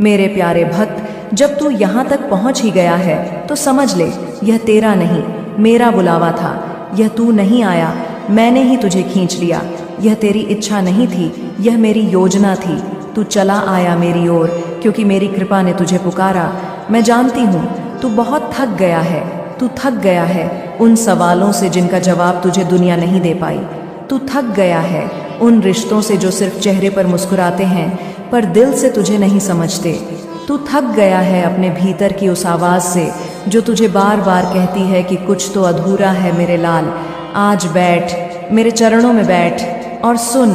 मेरे प्यारे भक्त, जब तू यहाँ तक पहुँच ही गया है तो समझ ले, यह तेरा नहीं मेरा बुलावा था। यह तू नहीं आया, मैंने ही तुझे खींच लिया। यह तेरी इच्छा नहीं थी, यह मेरी योजना थी। तू चला आया मेरी ओर, क्योंकि मेरी कृपा ने तुझे पुकारा। मैं जानती हूँ तू बहुत थक गया है। तू थक गया है उन सवालों से जिनका जवाब तुझे दुनिया नहीं दे पाई। तू थक गया है उन रिश्तों से जो सिर्फ चेहरे पर मुस्कुराते हैं पर दिल से तुझे नहीं समझते। तू थक गया है अपने भीतर की उस आवाज़ से जो तुझे बार बार कहती है कि कुछ तो अधूरा है मेरे लाल। आज बैठ, मेरे चरणों में बैठ और सुन।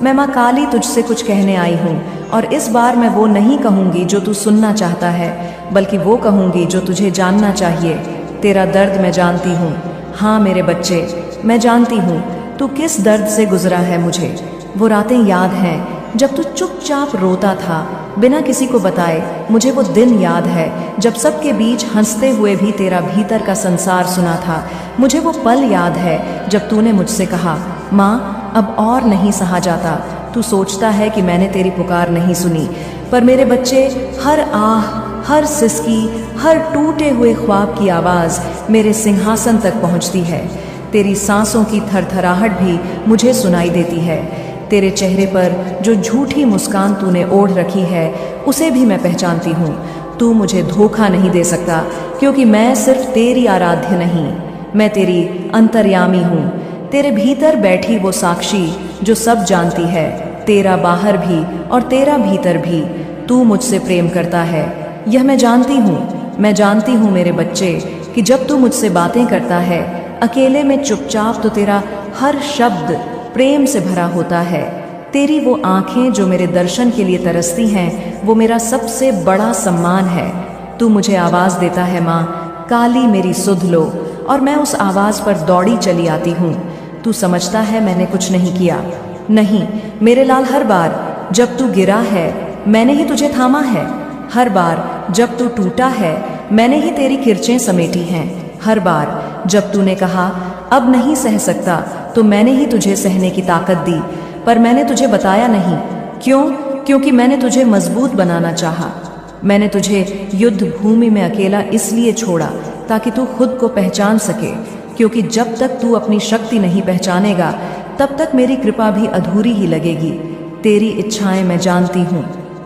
मैं माँ काली तुझसे कुछ कहने आई हूँ, और इस बार मैं वो नहीं कहूँगी जो तू सुनना चाहता है, बल्कि वो कहूँगी जो तुझे जानना चाहिए। तेरा दर्द मैं जानती हूँ। हाँ मेरे बच्चे, मैं जानती हूँ तू किस दर्द से गुजरा है। मुझे वो रातें याद हैं जब तू चुपचाप रोता था बिना किसी को बताए। मुझे वो दिन याद है जब सबके बीच हंसते हुए भी तेरा भीतर का संसार सुना था। मुझे वो पल याद है जब तूने मुझसे कहा, माँ अब और नहीं सहा जाता। तू सोचता है कि मैंने तेरी पुकार नहीं सुनी, पर मेरे बच्चे, हर आह, हर सिसकी, हर टूटे हुए ख्वाब की आवाज़ मेरे सिंहासन तक पहुँचती है। तेरी सांसों की थरथराहट भी मुझे सुनाई देती है। तेरे चेहरे पर जो झूठी मुस्कान तूने ओढ़ रखी है उसे भी मैं पहचानती हूँ। तू मुझे धोखा नहीं दे सकता, क्योंकि मैं सिर्फ तेरी आराध्य नहीं, मैं तेरी अंतर्यामी हूँ। तेरे भीतर बैठी वो साक्षी जो सब जानती है, तेरा बाहर भी और तेरा भीतर भी। तू मुझसे प्रेम करता है, यह मैं जानती हूँ। मैं जानती हूँ मेरे बच्चे कि जब तू मुझसे बातें करता है अकेले में चुपचाप, तो तेरा हर शब्द प्रेम से भरा होता है। तेरी वो आंखें जो मेरे दर्शन के लिए तरसती हैं, वो मेरा सबसे बड़ा सम्मान है। तू मुझे आवाज़ देता है, माँ काली मेरी सुध लो, और मैं उस आवाज़ पर दौड़ी चली आती हूँ। तू समझता है मैंने कुछ नहीं किया। नहीं मेरे लाल, हर बार जब तू गिरा है मैंने ही तुझे थामा है। हर बार जब तू टूटा है मैंने ही तेरी किरचें समेटी हैं। हर बार जब तूने कहा अब नहीं सह सकता, तो मैंने ही तुझे सहने की ताकत दी। पर मैंने तुझे बताया नहीं। क्यों? क्योंकि मैंने तुझे मजबूत बनाना चाहा। मैंने तुझे युद्ध भूमि में अकेला इसलिए छोड़ा ताकि तू खुद को पहचान सके, क्योंकि जब तक तू अपनी शक्ति नहीं पहचानेगा तब तक मेरी कृपा भी अधूरी ही लगेगी। तेरी इच्छाएं मैं जानती हूँ।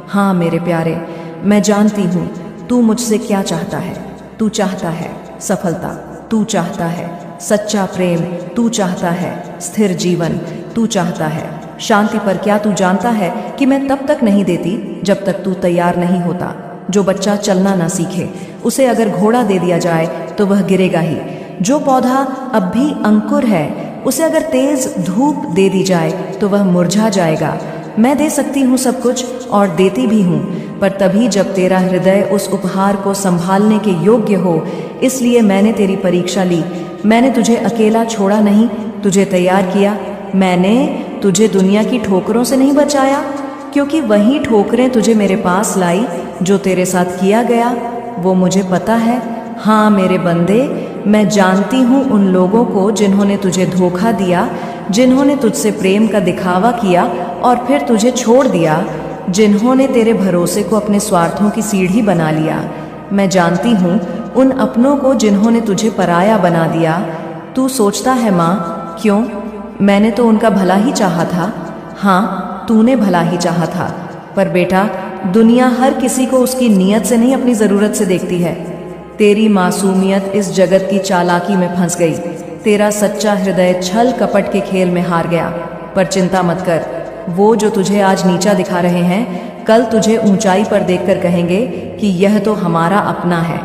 हाँ मेरे प्यारे, मैं जानती हूँ तू मुझसे क्या चाहता है। तू चाहता है सफलता, तू चाहता है सच्चा प्रेम, तू चाहता है स्थिर जीवन, तू चाहता है शांति। पर क्या तू जानता है कि मैं तब तक नहीं देती जब तक तू तैयार नहीं होता। जो बच्चा चलना ना सीखे उसे अगर घोड़ा दे दिया जाए तो वह गिरेगा ही। जो पौधा अब भी अंकुर है उसे अगर तेज धूप दे दी जाए तो वह मुरझा जाएगा। मैं दे सकती हूँ सब कुछ और देती भी हूँ, पर तभी जब तेरा हृदय उस उपहार को संभालने के योग्य हो। इसलिए मैंने तेरी परीक्षा ली। मैंने तुझे अकेला छोड़ा नहीं, तुझे तैयार किया। मैंने तुझे दुनिया की ठोकरों से नहीं बचाया, क्योंकि वही ठोकरें तुझे मेरे पास लाई। जो तेरे साथ किया गया वो मुझे पता है। हाँ मेरे बंदे, मैं जानती हूँ उन लोगों को जिन्होंने तुझे धोखा दिया, जिन्होंने तुझसे प्रेम का दिखावा किया और फिर तुझे छोड़ दिया, जिन्होंने तेरे भरोसे को अपने स्वार्थों की सीढ़ी बना लिया। मैं जानती हूँ उन अपनों को जिन्होंने तुझे पराया बना दिया। तू सोचता है माँ क्यों? मैंने तो उनका भला ही चाहा था। हाँ तूने भला ही चाहा था, पर बेटा दुनिया हर किसी को उसकी नीयत से नहीं अपनी ज़रूरत से देखती है। तेरी मासूमियत इस जगत की चालाकी में फंस गई। तेरा सच्चा हृदय छल कपट के खेल में हार गया। पर चिंता मत कर, वो जो तुझे आज नीचा दिखा रहे हैं कल तुझे ऊंचाई पर देखकर कहेंगे कि यह तो हमारा अपना है।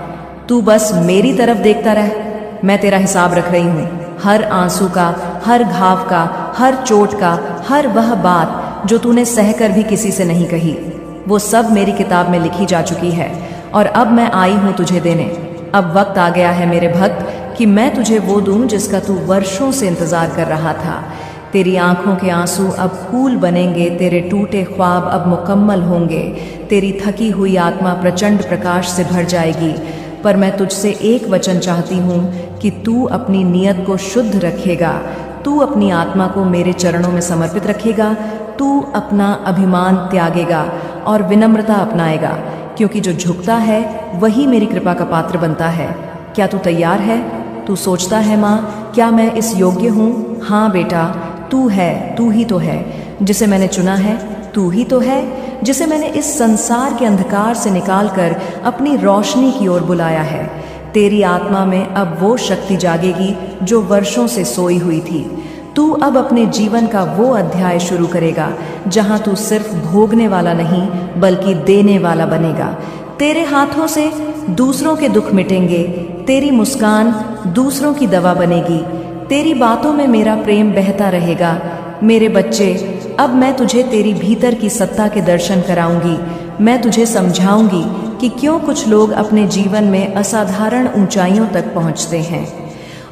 तू बस मेरी तरफ देखता रह, मैं तेरा हिसाब रख रही हूँ। हर आंसू का, हर घाव का, हर चोट का, हर वह बात जो तूने सहकर भी किसी से नहीं कही, वो सब मेरी किताब में लिखी जा चुकी है। और अब मैं आई हूँ तुझे देने। अब वक्त आ गया है मेरे भक्त कि मैं तुझे वो दूं जिसका तू वर्षों से इंतजार कर रहा था। तेरी आंखों के आंसू अब फूल बनेंगे, तेरे टूटे ख्वाब अब मुकम्मल होंगे, तेरी थकी हुई आत्मा प्रचंड प्रकाश से भर जाएगी। पर मैं तुझसे एक वचन चाहती हूँ कि तू अपनी नीयत को शुद्ध रखेगा, तू अपनी आत्मा को मेरे चरणों में समर्पित रखेगा, तू अपना अभिमान त्यागेगा और विनम्रता अपनाएगा, क्योंकि जो झुकता है वही मेरी कृपा का पात्र बनता है। क्या तू तैयार है? तू सोचता है माँ, क्या मैं इस योग्य हूँ? हाँ बेटा, तू है, तू ही तो है जिसे मैंने चुना है, तू ही तो है जिसे मैंने इस संसार के अंधकार से निकालकर अपनी रोशनी की ओर बुलाया है। तेरी आत्मा में अब वो शक्ति जागेगी जो वर्षों से सोई हुई थी। तू अब अपने जीवन का वो अध्याय शुरू करेगा जहां तू सिर्फ भोगने वाला नहीं बल्कि देने वाला बनेगा। तेरे हाथों से दूसरों के दुख मिटेंगे, तेरी मुस्कान दूसरों की दवा बनेगी, तेरी बातों में मेरा प्रेम बहता रहेगा। मेरे बच्चे, अब मैं तुझे तेरी भीतर की सत्ता के दर्शन कराऊंगी। मैं तुझे समझाऊंगी कि क्यों कुछ लोग अपने जीवन में असाधारण ऊंचाइयों तक पहुंचते हैं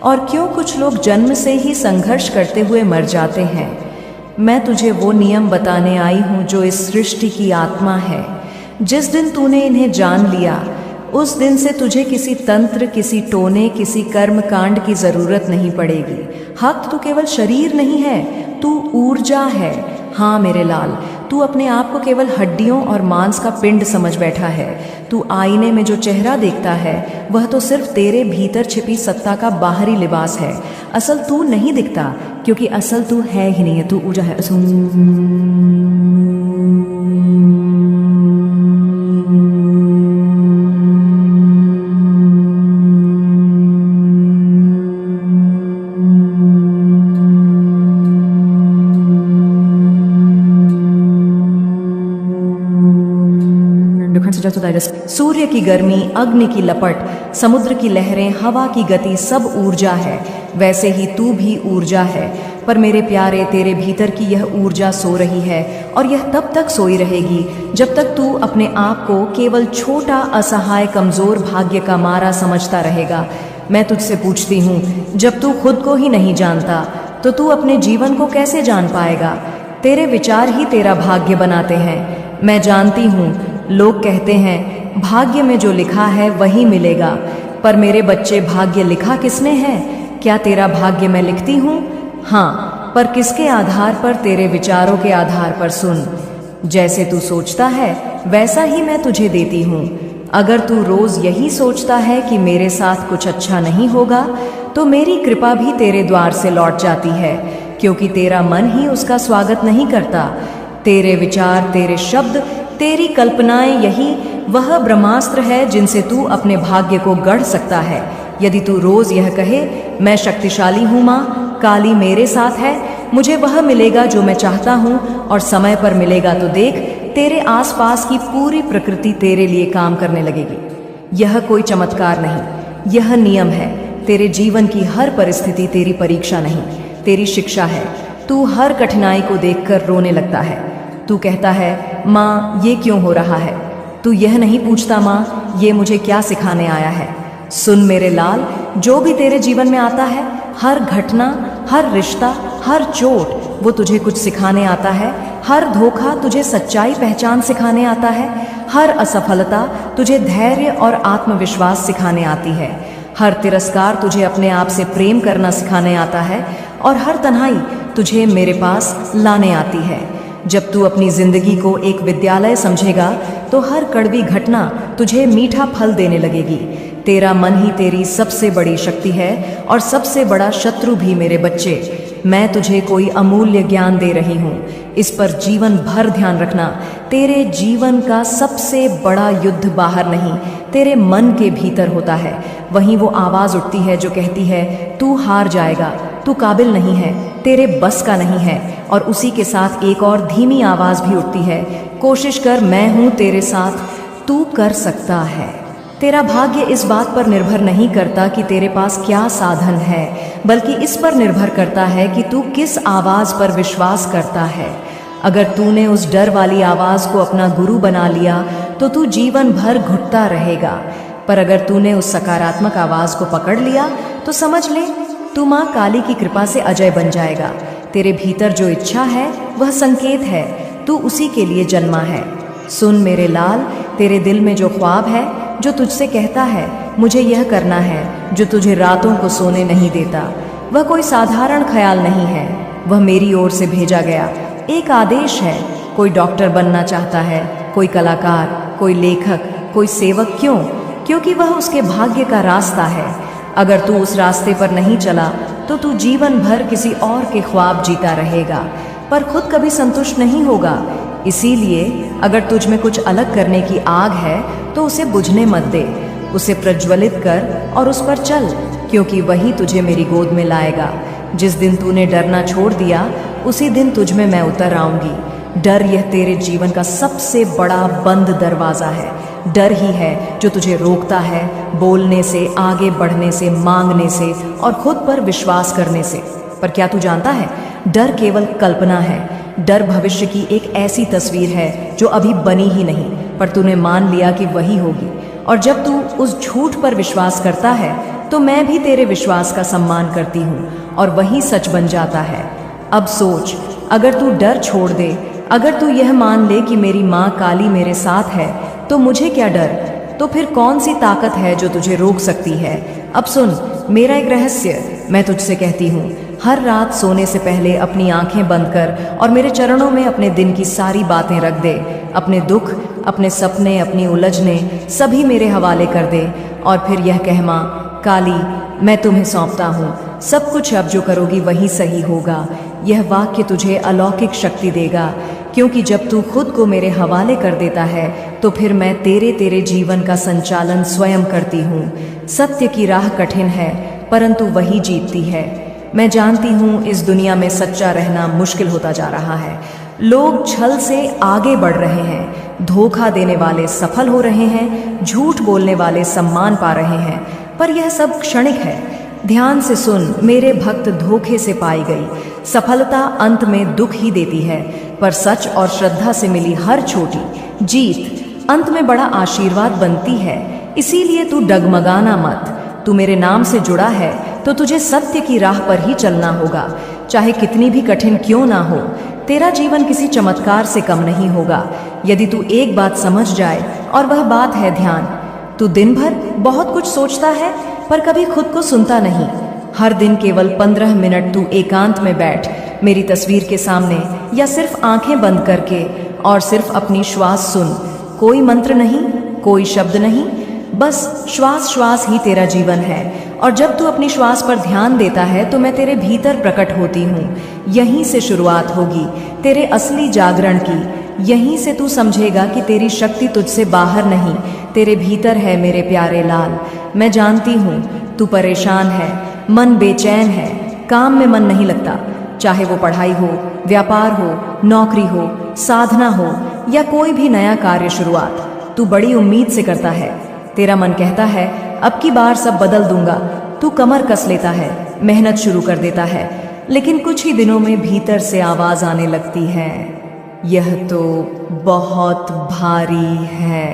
और क्यों कुछ लोग जन्म से ही संघर्ष करते हुए मर जाते हैं। मैं तुझे वो नियम बताने आई हूँ जो इस सृष्टि की आत्मा है। जिस दिन तूने इन्हें जान लिया, उस दिन से तुझे किसी तंत्र, किसी टोने, किसी कर्म कांड की जरूरत नहीं पड़ेगी। हक तू केवल शरीर नहीं है, तू ऊर्जा है। हाँ मेरे लाल, तू अपने आप को केवल हड्डियों और मांस का पिंड समझ बैठा है। तू आईने में जो चेहरा देखता है वह तो सिर्फ तेरे भीतर छिपी सत्ता का बाहरी लिबास है। असल तू नहीं दिखता, क्योंकि असल तू है ही नहीं है, तू ऊर्जा है। सूर्य की गर्मी, अग्नि की लपट, समुद्र की लहरें, हवा की गति सब ऊर्जा है। वैसे ही तू भी ऊर्जा है। पर मेरे प्यारे, तेरे भीतर की यह ऊर्जा सो रही है और यह तब तक सोई रहेगी जब तक तू अपने आप को केवल छोटा, असहाय, कमजोर भाग्य का मारा समझता रहेगा। मैं तुझसे पूछती हूँ, जब तू खुद को ही नहीं जानता तो तू अपने जीवन को कैसे जान पाएगा? तेरे विचार ही तेरा भाग्य बनाते हैं। मैं जानती हूँ, लोग कहते हैं भाग्य में जो लिखा है वही मिलेगा, पर मेरे बच्चे, भाग्य लिखा किसने है? क्या तेरा भाग्य मैं लिखती हूँ? हाँ, पर किसके आधार पर? तेरे विचारों के आधार पर। सुन, जैसे तू सोचता है वैसा ही मैं तुझे देती हूँ। अगर तू रोज यही सोचता है कि मेरे साथ कुछ अच्छा नहीं होगा, तो मेरी कृपा भी तेरे द्वार से लौट जाती है, क्योंकि तेरा मन ही उसका स्वागत नहीं करता। तेरे विचार, तेरे शब्द, तेरी कल्पनाएं, यही वह ब्रह्मास्त्र है जिनसे तू अपने भाग्य को गढ़ सकता है। यदि तू रोज यह कहे, मैं शक्तिशाली हूँ माँ, काली मेरे साथ है, मुझे वह मिलेगा जो मैं चाहता हूँ और समय पर मिलेगा, तो देख तेरे आसपास की पूरी प्रकृति तेरे लिए काम करने लगेगी। यह कोई चमत्कार नहीं, यह नियम है। तेरे जीवन की हर परिस्थिति तेरी परीक्षा नहीं, तेरी शिक्षा है। तू हर कठिनाई को देखकर रोने लगता है। तू कहता है, माँ ये क्यों हो रहा है? तू यह नहीं पूछता, माँ ये मुझे क्या सिखाने आया है? सुन मेरे लाल, जो भी तेरे जीवन में आता है, हर घटना, हर रिश्ता, हर चोट, वो तुझे कुछ सिखाने आता है। हर धोखा तुझे सच्चाई पहचान सिखाने आता है। हर असफलता तुझे धैर्य और आत्मविश्वास सिखाने आती है। हर तिरस्कार तुझे अपने आप से प्रेम करना सिखाने आता है और हर तन्हाई तुझे मेरे पास लाने आती है। जब तू अपनी जिंदगी को एक विद्यालय समझेगा तो हर कड़वी घटना तुझे मीठा फल देने लगेगी। तेरा मन ही तेरी सबसे बड़ी शक्ति है और सबसे बड़ा शत्रु भी। मेरे बच्चे, मैं तुझे कोई अमूल्य ज्ञान दे रही हूँ, इस पर जीवन भर ध्यान रखना। तेरे जीवन का सबसे बड़ा युद्ध बाहर नहीं, तेरे मन के भीतर होता है। वहीं वो आवाज उठती है जो कहती है तू हार जाएगा, तू काबिल नहीं है, तेरे बस का नहीं है। और उसी के साथ एक और धीमी आवाज भी उठती है, कोशिश कर, मैं हूं तेरे साथ, तू कर सकता है। तेरा भाग्य इस बात पर निर्भर नहीं करता कि तेरे पास क्या साधन है, बल्कि इस पर निर्भर करता है कि तू किस आवाज पर विश्वास करता है। अगर तूने उस डर वाली आवाज को अपना गुरु बना लिया तो तू जीवन भर घुटता रहेगा। पर अगर तूने उस सकारात्मक आवाज को पकड़ लिया तो समझ ले, तू माँ काली की कृपा से अजय बन जाएगा। तेरे भीतर जो इच्छा है वह संकेत है, तू उसी के लिए जन्मा है। सुन मेरे लाल, तेरे दिल में जो ख्वाब है, जो तुझसे कहता है मुझे यह करना है, जो तुझे रातों को सोने नहीं देता, वह कोई साधारण ख्याल नहीं है, वह मेरी ओर से भेजा गया एक आदेश है। कोई डॉक्टर बनना चाहता है, कोई कलाकार, कोई लेखक, कोई सेवक। क्यों? क्योंकि वह उसके भाग्य का रास्ता है। अगर तू उस रास्ते पर नहीं चला तो तू जीवन भर किसी और के ख्वाब जीता रहेगा, पर खुद कभी संतुष्ट नहीं होगा। इसीलिए अगर तुझ में कुछ अलग करने की आग है तो उसे बुझने मत दे, उसे प्रज्वलित कर और उस पर चल, क्योंकि वही तुझे मेरी गोद में लाएगा। जिस दिन तूने डरना छोड़ दिया उसी दिन तुझ में मैं उतर आऊंगी। डर यह तेरे जीवन का सबसे बड़ा बंद दरवाजा है। डर ही है जो तुझे रोकता है बोलने से, आगे बढ़ने से, मांगने से और खुद पर विश्वास करने से। पर क्या तू जानता है, डर केवल कल्पना है। डर भविष्य की एक ऐसी तस्वीर है जो अभी बनी ही नहीं, पर तूने मान लिया कि वही होगी। और जब तू उस झूठ पर विश्वास करता है तो मैं भी तेरे विश्वास का सम्मान करती हूँ और वही सच बन जाता है। अब सोच, अगर तू डर छोड़ दे, अगर तू यह मान ले कि मेरी माँ काली मेरे साथ है तो मुझे क्या डर, तो फिर कौन सी ताकत है जो तुझे रोक सकती है। अब सुन मेरा एक रहस्य मैं तुझसे कहती हूँ। हर रात सोने से पहले अपनी आंखें बंद कर और मेरे चरणों में अपने दिन की सारी बातें रख दे। अपने दुख, अपने सपने, अपनी उलझने सभी मेरे हवाले कर दे और फिर यह कह, माँ काली मैं तुम्हें सौंपता हूँ, सब कुछ अब जो करोगी वही सही होगा। यह वाक्य तुझे अलौकिक शक्ति देगा, क्योंकि जब तू खुद को मेरे हवाले कर देता है तो फिर मैं तेरे जीवन का संचालन स्वयं करती हूँ। सत्य की राह कठिन है परंतु वही जीतती है। मैं जानती हूँ इस दुनिया में सच्चा रहना मुश्किल होता जा रहा है। लोग छल से आगे बढ़ रहे हैं, धोखा देने वाले सफल हो रहे हैं, झूठ बोलने वाले सम्मान पा रहे हैं, पर यह सब क्षणिक है। ध्यान से सुन, मेरे भक्त, धोखे से पाई गई सफलता अंत में दुख ही देती है, पर सच और श्रद्धा से मिली हर छोटी जीत अंत में बड़ा आशीर्वाद बनती है। इसीलिए तू डगमगाना मत। तू मेरे नाम से जुड़ा है तो तुझे सत्य की राह पर ही चलना होगा, चाहे कितनी भी कठिन क्यों ना हो। तेरा जीवन किसी चमत्कार से कम नहीं होगा यदि तू एक बात समझ जाए, और वह बात है ध्यान। तू दिन भर बहुत कुछ सोचता है पर कभी खुद को सुनता नहीं। हर दिन केवल 15 मिनट तू एकांत में बैठ मेरी तस्वीर के सामने, या सिर्फ आंखें बंद करके और सिर्फ अपनी श्वास सुन। कोई मंत्र नहीं, कोई शब्द नहीं, बस श्वास श्वास ही तेरा जीवन है। और जब तू अपनी श्वास पर ध्यान देता है तो मैं तेरे भीतर प्रकट होती हूँ। यहीं से शुरुआत होगी तेरे असली जागरण की। यहीं से तू समझेगा कि तेरी शक्ति तुझसे बाहर नहीं, तेरे भीतर है मेरे प्यारे लाल। मैं जानती हूँ तू परेशान है, मन बेचैन है, काम में मन नहीं लगता, चाहे वो पढ़ाई हो, व्यापार हो, नौकरी हो, साधना हो या कोई भी नया कार्य शुरुआत। तू बड़ी उम्मीद से करता है। तेरा मन कहता है अब की बार सब बदल दूंगा। तू कमर कस लेता है, मेहनत शुरू कर देता है, लेकिन कुछ ही दिनों में भीतर से आवाज आने लगती है, यह तो बहुत भारी है,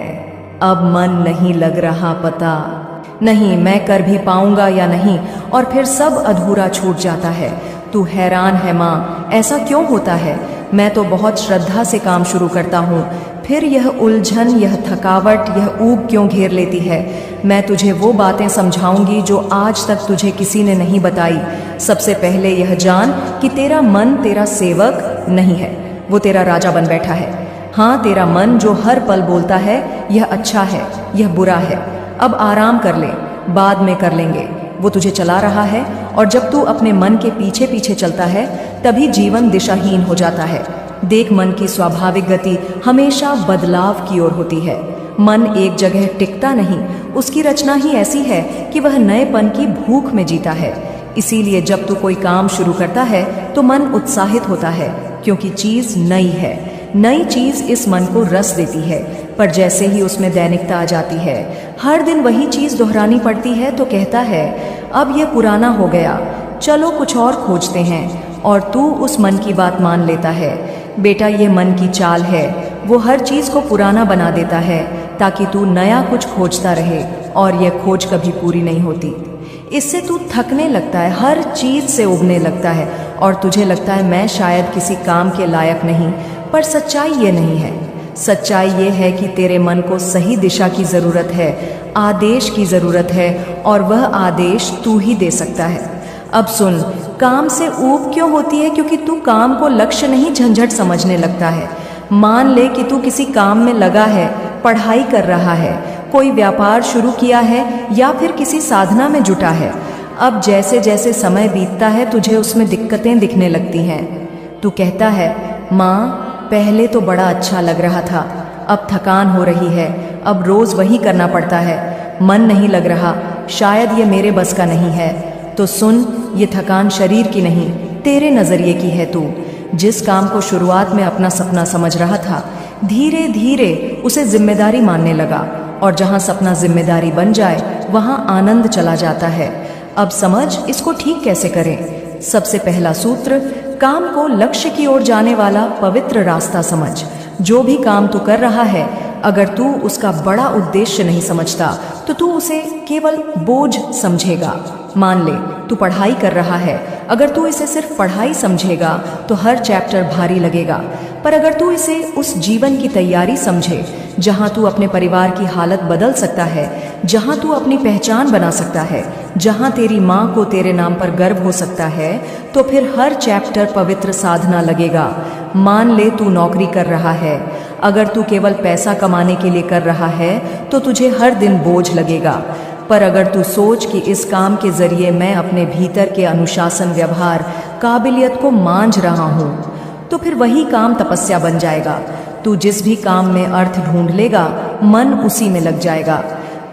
अब मन नहीं लग रहा, पता नहीं मैं कर भी पाऊंगा या नहीं, और फिर सब अधूरा छूट जाता है। तू हैरान है माँ, ऐसा क्यों होता है? मैं तो बहुत श्रद्धा से काम शुरू करता हूँ, फिर यह उलझन, यह थकावट, यह ऊब क्यों घेर लेती है? मैं तुझे वो बातें समझाऊंगी जो आज तक तुझे किसी ने नहीं बताई। सबसे पहले यह जान कि तेरा मन तेरा सेवक नहीं है, वो तेरा राजा बन बैठा है। हाँ, तेरा मन जो हर पल बोलता है यह अच्छा है, यह बुरा है, अब आराम कर ले, बाद में कर लेंगे, वो तुझे चला रहा है। और जब तू अपने मन के पीछे पीछे चलता है तभी जीवन दिशाहीन हो जाता है। देख, मन की स्वाभाविक गति हमेशा बदलाव की ओर होती है। मन एक जगह टिकता नहीं, उसकी रचना ही ऐसी है कि वह नएपन की भूख में जीता है। इसीलिए जब तू कोई काम शुरू करता है तो मन उत्साहित होता है, क्योंकि चीज नई है। नई चीज इस मन को रस देती है, पर जैसे ही उसमें दैनिकता आ जाती है, हर दिन वही चीज दोहरानी पड़ती है, तो कहता है अब यह पुराना हो गया, चलो कुछ और खोजते हैं। और तू उस मन की बात मान लेता है। बेटा, यह मन की चाल है, वो हर चीज को पुराना बना देता है ताकि तू नया कुछ खोजता रहे, और यह खोज कभी पूरी नहीं होती। इससे तू थकने लगता है, हर चीज से उबने लगता है, और तुझे लगता है मैं शायद किसी काम के लायक नहीं। पर सच्चाई ये नहीं है। सच्चाई ये है कि तेरे मन को सही दिशा की जरूरत है, आदेश की जरूरत है, और वह आदेश तू ही दे सकता है। अब सुन, काम से ऊब क्यों होती है? क्योंकि तू काम को लक्ष्य नहीं झंझट समझने लगता है। मान ले कि तू किसी काम में लगा है, पढ़ाई कर रहा है, कोई व्यापार शुरू किया है या फिर किसी साधना में जुटा है। अब जैसे जैसे समय बीतता है तुझे उसमें दिक्कतें दिखने लगती हैं। तू कहता है, माँ पहले तो बड़ा अच्छा लग रहा था, अब थकान हो रही है, अब रोज वही करना पड़ता है, मन नहीं लग रहा, शायद ये मेरे बस का नहीं है। तो सुन, ये थकान शरीर की नहीं, तेरे नजरिए की है। तू जिस काम को शुरुआत में अपना सपना समझ रहा था, धीरे धीरे उसे जिम्मेदारी मानने लगा, और जहाँ सपना जिम्मेदारी बन जाए वहाँ आनंद चला जाता है। अब समझ इसको ठीक कैसे करें। सबसे पहला सूत्र, काम को लक्ष्य की ओर जाने वाला पवित्र रास्ता समझ। जो भी काम तू कर रहा है, अगर तू उसका बड़ा उद्देश्य नहीं समझता तो तू उसे केवल बोझ समझेगा। मान ले तू पढ़ाई कर रहा है, अगर तू इसे सिर्फ पढ़ाई समझेगा तो हर चैप्टर भारी लगेगा। पर अगर तू इसे उस जीवन की तैयारी समझे जहां तू अपने परिवार की हालत बदल सकता है, जहां तू अपनी पहचान बना सकता है, जहां तेरी माँ को तेरे नाम पर गर्व हो सकता है, तो फिर हर चैप्टर पवित्र साधना लगेगा। मान ले तू नौकरी कर रहा है, अगर तू केवल पैसा कमाने के लिए कर रहा है तो तुझे हर दिन बोझ लगेगा। पर अगर तू सोच कि इस काम के जरिए मैं अपने भीतर के अनुशासन, व्यवहार, काबिलियत को मांझ रहा हूँ, तो फिर वही काम तपस्या बन जाएगा। तू जिस भी काम में अर्थ ढूंढ लेगा, मन उसी में लग जाएगा।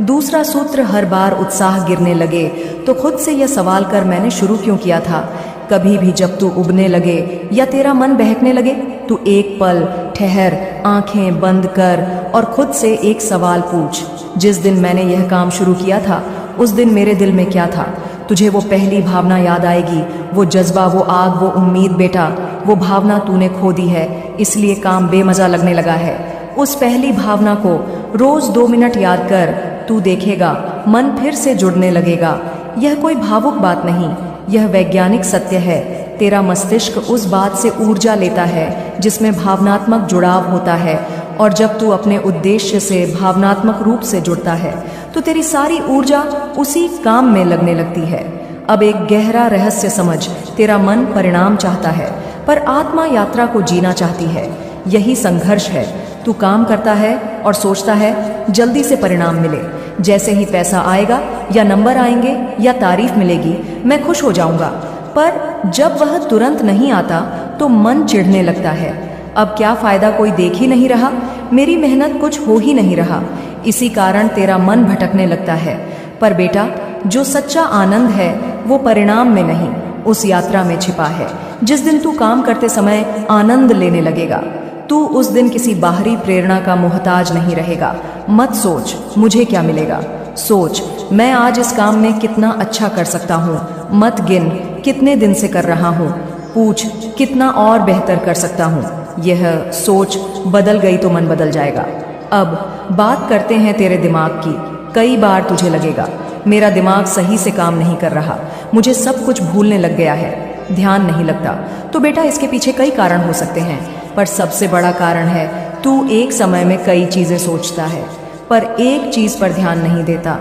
दूसरा सूत्र, हर बार उत्साह गिरने लगे तो खुद से यह सवाल कर, मैंने शुरू क्यों किया था। कभी भी जब तू उबने लगे या तेरा मन बहकने लगे, तू एक पल ठहर, आंखें बंद कर और खुद से एक सवाल पूछ, जिस दिन मैंने यह काम शुरू किया था उस दिन मेरे दिल में क्या था। तुझे वो पहली भावना याद आएगी, वो जज्बा, वो आग, वो उम्मीद। बेटा, वो भावना तूने खो दी है, इसलिए काम बेमजा लगने लगा है। उस पहली भावना को रोज 2 मिनट याद कर, तू देखेगा मन फिर से जुड़ने लगेगा। यह कोई भावुक बात नहीं, यह वैज्ञानिक सत्य है। तेरा मस्तिष्क उस बात से ऊर्जा लेता है जिसमें भावनात्मक जुड़ाव होता है, और जब तू अपने उद्देश्य से भावनात्मक रूप से जुड़ता है तो तेरी सारी ऊर्जा उसी काम में लगने लगती है। अब एक गहरा रहस्य समझ, तेरा मन परिणाम चाहता है पर आत्मा यात्रा को जीना चाहती है। यही संघर्ष है। तू काम करता है और सोचता है जल्दी से परिणाम मिले, जैसे ही पैसा आएगा या नंबर आएंगे या तारीफ मिलेगी मैं खुश हो जाऊंगा। पर जब वह तुरंत नहीं आता तो मन चिढ़ने लगता है। अब क्या फायदा, कोई देख ही नहीं रहा, मेरी मेहनत कुछ हो ही नहीं रहा। इसी कारण तेरा मन भटकने लगता है। पर बेटा, जो सच्चा आनंद है वो परिणाम में नहीं, उस यात्रा में छिपा है। जिस दिन तू काम करते समय आनंद लेने लगेगा, तू उस दिन किसी बाहरी प्रेरणा का मोहताज नहीं रहेगा। मत सोच मुझे क्या मिलेगा, सोच मैं आज इस काम में कितना अच्छा कर सकता हूँ। मत गिन कितने दिन से कर रहा हूँ, पूछ कितना और बेहतर कर सकता हूँ। यह सोच बदल गई तो मन बदल जाएगा। अब बात करते हैं तेरे दिमाग की। कई बार तुझे लगेगा मेरा दिमाग सही से काम नहीं कर रहा, मुझे सब कुछ भूलने लग गया है, ध्यान नहीं लगता। तो बेटा, इसके पीछे कई कारण हो सकते हैं, पर सबसे बड़ा कारण है तू एक समय में कई चीजें सोचता है पर एक चीज पर ध्यान नहीं देता।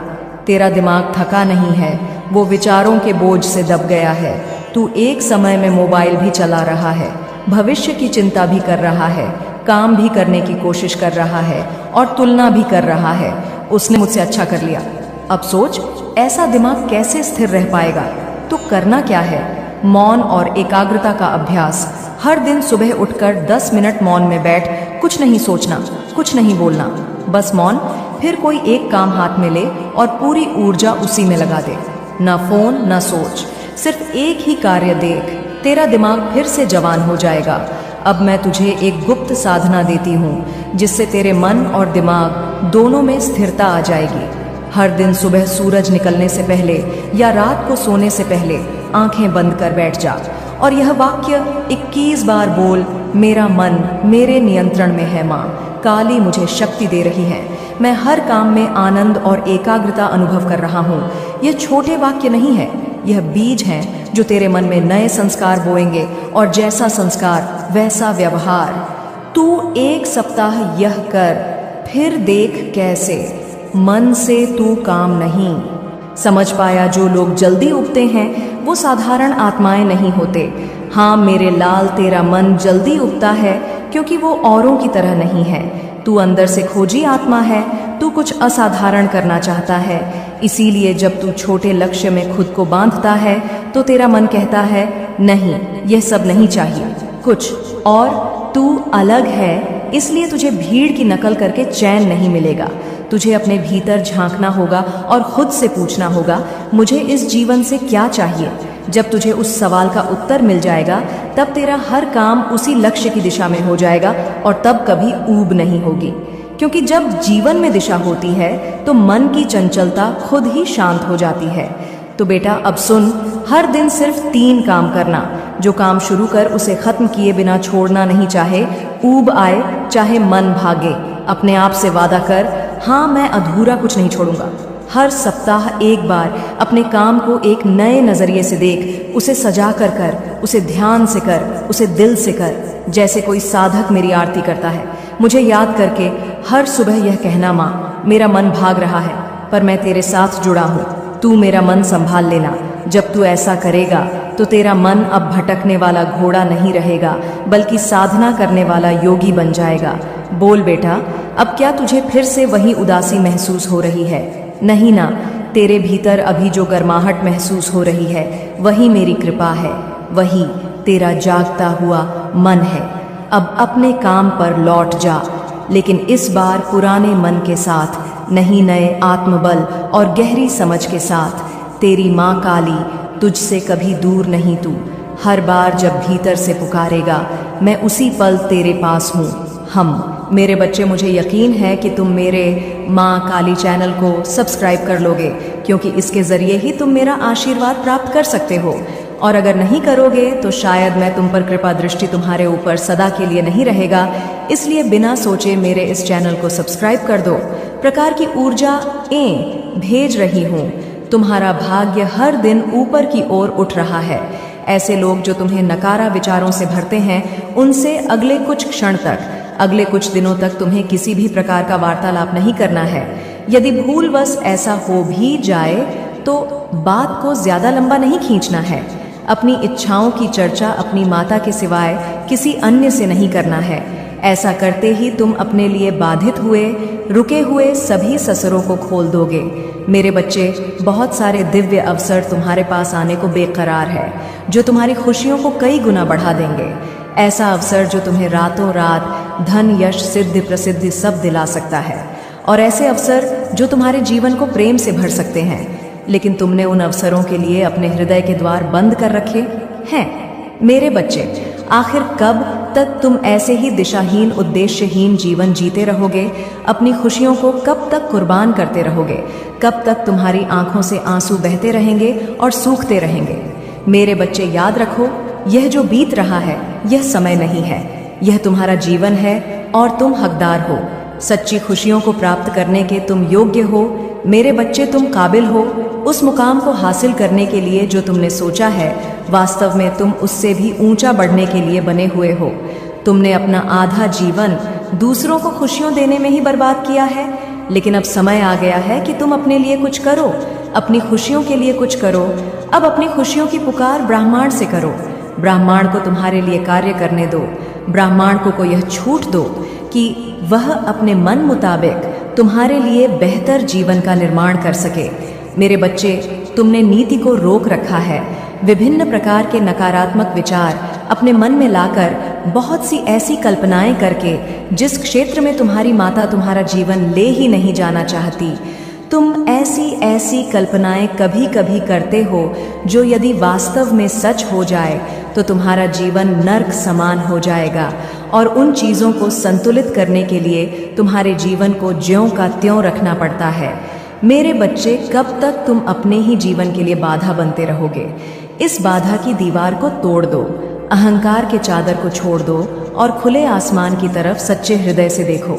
तेरा दिमाग थका नहीं है, वो विचारों के बोझ से दब गया है। तू एक समय में मोबाइल भी चला रहा है, भविष्य की चिंता भी कर रहा है, काम भी करने की कोशिश कर रहा है और तुलना भी कर रहा है, उसने मुझसे अच्छा कर लिया। अब सोच, ऐसा दिमाग कैसे स्थिर रह पाएगा। तो करना क्या है, मौन और एकाग्रता का अभ्यास। हर दिन सुबह उठकर 10 मिनट मौन में बैठ, कुछ नहीं सोचना, कुछ नहीं बोलना, बस मौन। फिर कोई एक काम हाथ में ले और पूरी ऊर्जा उसी में लगा दे। ना फोन ना सोच, सिर्फ एक ही कार्य देख, तेरा दिमाग फिर से जवान हो जाएगा। अब मैं तुझे एक गुप्त साधना देती हूँ जिससे तेरे मन और दिमाग दोनों में स्थिरता आ जाएगी। हर दिन सुबह सूरज निकलने से पहले या रात को सोने से पहले आंखें बंद कर बैठ जा और यह वाक्य 21 बार बोल, मेरा मन मेरे नियंत्रण में है माँ, काली मुझे शक्ति दे रही है, मैं हर काम में आनंद और एकाग्रता अनुभव कर रहा हूँ। यह छोटे वाक्य नहीं है, यह बीज हैं जो तेरे मन में नए संस्कार बोएंगे, और जैसा संस्कार वैसा व्यवहार। तू 1 सप्ताह यह कर, फिर देख कैसे। मन से तू काम नहीं। समझ पाया, जो लोग जल्दी उगते हैं वो साधारण आत्माएं नहीं होते। हाँ मेरे लाल, तेरा मन जल्दी उगता है क्योंकि वो औरों की तरह नहीं है। तू अंदर से खोजी आत्मा है, तू कुछ असाधारण करना चाहता है। इसीलिए जब तू छोटे लक्ष्य में खुद को बांधता है तो तेरा मन कहता है नहीं, यह सब नहीं चाहिए, कुछ और तू अलग है। इसलिए तुझे भीड़ की नकल करके चैन नहीं मिलेगा। तुझे अपने भीतर झांकना होगा और खुद से पूछना होगा, मुझे इस जीवन से क्या चाहिए। जब तुझे उस सवाल का उत्तर मिल जाएगा तब तेरा हर काम उसी लक्ष्य की दिशा में हो जाएगा और तब कभी ऊब नहीं होगी। क्योंकि जब जीवन में दिशा होती है तो मन की चंचलता खुद ही शांत हो जाती है। तो बेटा अब सुन, हर दिन सिर्फ 3 काम करना। जो काम शुरू कर उसे खत्म किए बिना छोड़ना नहीं, चाहे ऊब आए चाहे मन भागे। अपने आप से वादा कर, हाँ मैं अधूरा कुछ नहीं छोड़ूंगा। हर सप्ताह एक बार अपने काम को एक नए नजरिए से देख, उसे सजा कर, उसे ध्यान से कर, उसे दिल से कर, जैसे कोई साधक मेरी आरती करता है। मुझे याद करके हर सुबह यह कहना, माँ मेरा मन भाग रहा है पर मैं तेरे साथ जुड़ा हूँ, तू मेरा मन संभाल लेना। जब तू ऐसा करेगा तो तेरा मन अब भटकने वाला घोड़ा नहीं रहेगा, बल्कि साधना करने वाला योगी बन जाएगा। बोल बेटा, अब क्या तुझे फिर से वही उदासी महसूस हो रही है? नहीं ना, तेरे भीतर अभी जो गर्माहट महसूस हो रही है वही मेरी कृपा है, वही तेरा जागता हुआ मन है। अब अपने काम पर लौट जा, लेकिन इस बार पुराने मन के साथ नहीं, नए आत्मबल और गहरी समझ के साथ। तेरी माँ काली तुझसे कभी दूर नहीं। तू हर बार जब भीतर से पुकारेगा, मैं उसी पल तेरे पास हूँ। मेरे बच्चे, मुझे यकीन है कि तुम मेरे माँ काली चैनल को सब्सक्राइब कर लोगे, क्योंकि इसके ज़रिए ही तुम मेरा आशीर्वाद प्राप्त कर सकते हो। और अगर नहीं करोगे तो शायद मैं तुम पर कृपा दृष्टि तुम्हारे ऊपर सदा के लिए नहीं रहेगा। इसलिए बिना सोचे मेरे इस चैनल को सब्सक्राइब कर दो। प्रकार की ऊर्जा भेज रही हूँ। तुम्हारा भाग्य हर दिन ऊपर की ओर उठ रहा है। ऐसे लोग जो तुम्हें नकारा विचारों से भरते हैं, उनसे अगले कुछ क्षण तक, अगले कुछ दिनों तक तुम्हें किसी भी प्रकार का वार्तालाप नहीं करना है। यदि भूलवश ऐसा हो भी जाए तो बात को ज्यादा लंबा नहीं खींचना है। अपनी इच्छाओं की चर्चा अपनी माता के सिवाय किसी अन्य से नहीं करना है। ऐसा करते ही तुम अपने लिए बाधित हुए, रुके हुए सभी ससरों को खोल दोगे। मेरे बच्चे, बहुत सारे दिव्य अवसर तुम्हारे पास आने को बेकरार है, जो तुम्हारी खुशियों को कई गुना बढ़ा देंगे। ऐसा अवसर जो तुम्हें रातों रात धन, यश, सिद्धि, प्रसिद्धि सब दिला सकता है, और ऐसे अवसर जो तुम्हारे जीवन को प्रेम से भर सकते हैं। लेकिन तुमने उन अवसरों के लिए अपने हृदय के द्वार बंद कर रखे हैं। मेरे बच्चे, आखिर कब तक तुम ऐसे ही दिशाहीन, उद्देश्यहीन जीवन जीते रहोगे? अपनी खुशियों को कब तक कुर्बान करते रहोगे? कब तक तुम्हारी आंखों से आंसू बहते रहेंगे और सूखते रहेंगे? मेरे बच्चे, याद रखो, यह जो बीत रहा है यह समय नहीं है, यह तुम्हारा जीवन है और तुम हकदार हो। सच्ची खुशियों को प्राप्त करने के तुम योग्य हो। मेरे बच्चे, तुम काबिल हो उस मुकाम को हासिल करने के लिए जो तुमने सोचा है। वास्तव में तुम उससे भी ऊंचा बढ़ने के लिए बने हुए हो। तुमने अपना आधा जीवन दूसरों को खुशियों देने में ही बर्बाद किया है, लेकिन अब समय आ गया है कि तुम अपने लिए कुछ करो, अपनी खुशियों के लिए कुछ करो। अब अपनी खुशियों की पुकार ब्रह्मांड से करो। ब्रह्मांड को तुम्हारे लिए कार्य करने दो। ब्रह्मांड को यह छूट दो कि वह अपने मन मुताबिक तुम्हारे लिए बेहतर जीवन का निर्माण कर सके। मेरे बच्चे, तुमने नीति को रोक रखा है। विभिन्न प्रकार के नकारात्मक विचार अपने मन में लाकर बहुत सी ऐसी कल्पनाएं करके जिस क्षेत्र में तुम्हारी माता तुम्हारा जीवन ले ही नहीं जाना चाहती, तुम ऐसी कल्पनाएं कभी कभी करते हो जो यदि वास्तव में सच हो जाए तो तुम्हारा जीवन नर्क समान हो जाएगा। और उन चीज़ों को संतुलित करने के लिए तुम्हारे जीवन को ज्यों का त्यों रखना पड़ता है। मेरे बच्चे, कब तक तुम अपने ही जीवन के लिए बाधा बनते रहोगे? इस बाधा की दीवार को तोड़ दो, अहंकार के चादर को छोड़ दो और खुले आसमान की तरफ सच्चे हृदय से देखो।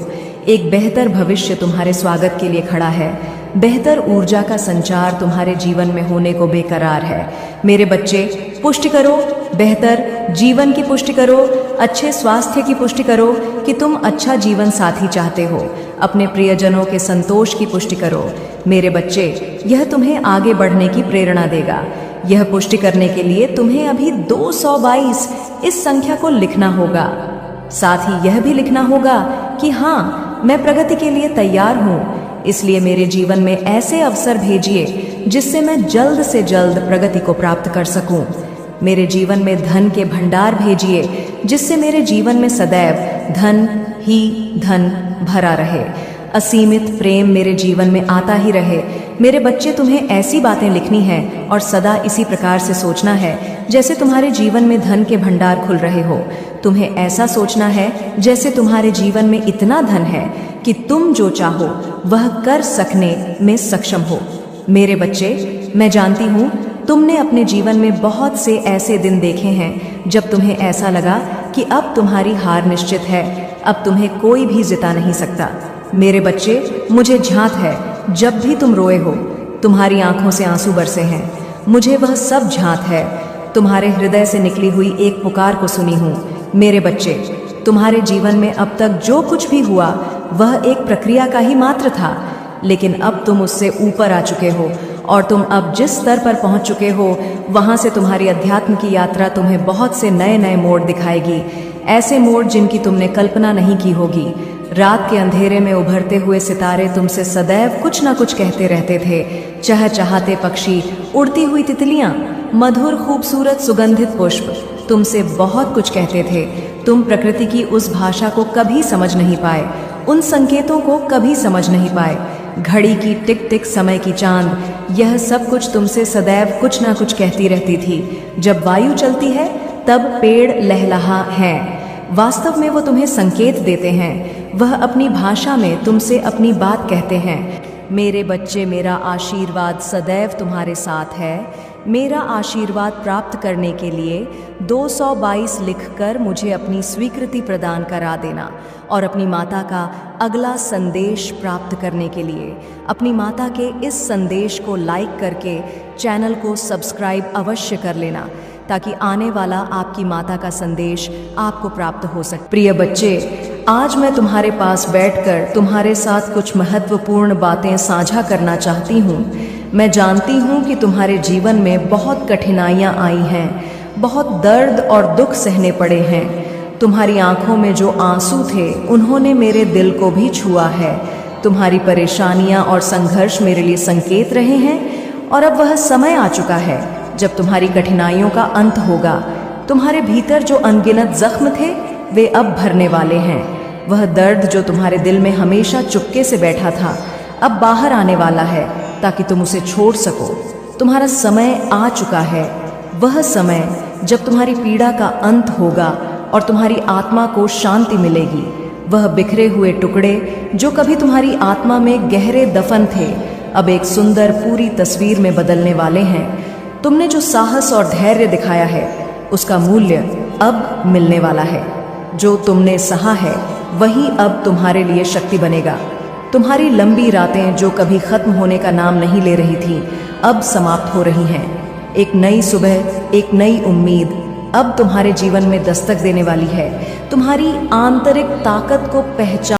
एक बेहतर भविष्य तुम्हारे स्वागत के लिए खड़ा है। बेहतर ऊर्जा का संचार तुम्हारे जीवन में होने को बेकरार है। मेरे बच्चे, पुष्टि करो, बेहतर जीवन की पुष्टि करो, अच्छे स्वास्थ्य की पुष्टि करो कि तुम अच्छा जीवन साथी चाहते हो। अपने प्रियजनों के संतोष की पुष्टि करो। मेरे बच्चे, यह तुम्हें आगे बढ़ने की प्रेरणा देगा। यह पुष्टि करने के लिए तुम्हें अभी 222 इस संख्या को लिखना होगा। साथ ही यह भी लिखना होगा कि हाँ, मैं प्रगति के लिए तैयार हूँ, इसलिए मेरे जीवन में ऐसे अवसर भेजिए जिससे मैं जल्द से जल्द प्रगति को प्राप्त कर सकूं। मेरे जीवन में धन के भंडार भेजिए जिससे मेरे जीवन में सदैव धन ही धन भरा रहे, असीमित प्रेम मेरे जीवन में आता ही रहे। मेरे बच्चे, तुम्हें ऐसी बातें लिखनी हैं और सदा इसी प्रकार से सोचना है जैसे तुम्हारे जीवन में धन के भंडार खुल रहे हो। तुम्हें ऐसा सोचना है जैसे तुम्हारे जीवन में इतना धन है कि तुम जो चाहो वह कर सकने में सक्षम हो। मेरे बच्चे, मैं जानती हूँ तुमने अपने जीवन में बहुत से ऐसे दिन देखे हैं जब तुम्हें ऐसा लगा कि अब तुम्हारी हार निश्चित है, अब तुम्हें कोई भी जिता नहीं सकता। मेरे बच्चे, मुझे झांत है जब भी तुम रोए हो, तुम्हारी आंखों से आंसू बरसे हैं, मुझे वह सब झांत है। तुम्हारे हृदय से निकली हुई एक पुकार को सुनी हूँ। मेरे बच्चे, तुम्हारे जीवन में अब तक जो कुछ भी हुआ वह एक प्रक्रिया का ही मात्र था, लेकिन अब तुम उससे ऊपर आ चुके हो और तुम अब जिस स्तर पर पहुंच चुके हो वहां से तुम्हारी अध्यात्म की यात्रा तुम्हें बहुत से नए नए मोड़ दिखाएगी, ऐसे मोड़ जिनकी तुमने कल्पना नहीं की होगी। रात के अंधेरे में उभरते हुए सितारे तुमसे सदैव कुछ ना कुछ कहते रहते थे। चहचहाते पक्षी, उड़ती हुई तितलियां, मधुर खूबसूरत सुगंधित पुष्प तुमसे बहुत कुछ कहते थे। तुम प्रकृति की उस भाषा को कभी समझ नहीं पाए, उन संकेतों को कभी समझ नहीं पाए। घड़ी की टिक टिक, समय की चांद, यह सब कुछ तुमसे सदैव कुछ ना कुछ कहती रहती थी। जब वायु चलती है तब पेड़ लहलहा हैं। वास्तव में वो तुम्हें संकेत देते हैं, वह अपनी भाषा में तुमसे अपनी बात कहते हैं। मेरे बच्चे, मेरा आशीर्वाद सदैव तुम्हारे साथ है। मेरा आशीर्वाद प्राप्त करने के लिए 222 लिखकर मुझे अपनी स्वीकृति प्रदान करा देना और अपनी माता का अगला संदेश प्राप्त करने के लिए अपनी माता के इस संदेश को लाइक करके चैनल को सब्सक्राइब अवश्य कर लेना, ताकि आने वाला आपकी माता का संदेश आपको प्राप्त हो सके। प्रिय बच्चे, आज मैं तुम्हारे पास बैठकर तुम्हारे साथ कुछ महत्वपूर्ण बातें साझा करना चाहती हूँ। मैं जानती हूँ कि तुम्हारे जीवन में बहुत कठिनाइयाँ आई हैं, बहुत दर्द और दुख सहने पड़े हैं। तुम्हारी आंखों में जो आंसू थे उन्होंने मेरे दिल को भी छुआ है। तुम्हारी परेशानियाँ और संघर्ष मेरे लिए संकेत रहे हैं और अब वह समय आ चुका है जब तुम्हारी कठिनाइयों का अंत होगा। तुम्हारे भीतर जो अनगिनत जख्म थे वे अब भरने वाले हैं। वह दर्द जो तुम्हारे दिल में हमेशा चुपके से बैठा था अब बाहर आने वाला है, ताकि तुम उसे छोड़ सको। तुम्हारा समय आ चुका है, वह समय जब तुम्हारी पीड़ा का अंत होगा और तुम्हारी आत्मा को शांति मिलेगी। वह बिखरे हुए टुकड़े जो कभी तुम्हारी आत्मा में गहरे दफन थे अब एक सुंदर पूरी तस्वीर में बदलने वाले हैं। तुमने जो साहस और धैर्य दिखाया है उसका मूल्य अब मिलने वाला है। जो तुमने सहा है वही अब तुम्हारे लिए शक्ति बनेगा। तुम्हारी लंबी रातें जो कभी खत्म होने का नाम नहीं ले रही थी अब समाप्त हो रही हैं। एक नई सुबह, एक नई उम्मीद अब तुम्हारे जीवन में दस्तक देने वाली है। तुम्हारी आंतरिक ताकत को पहचान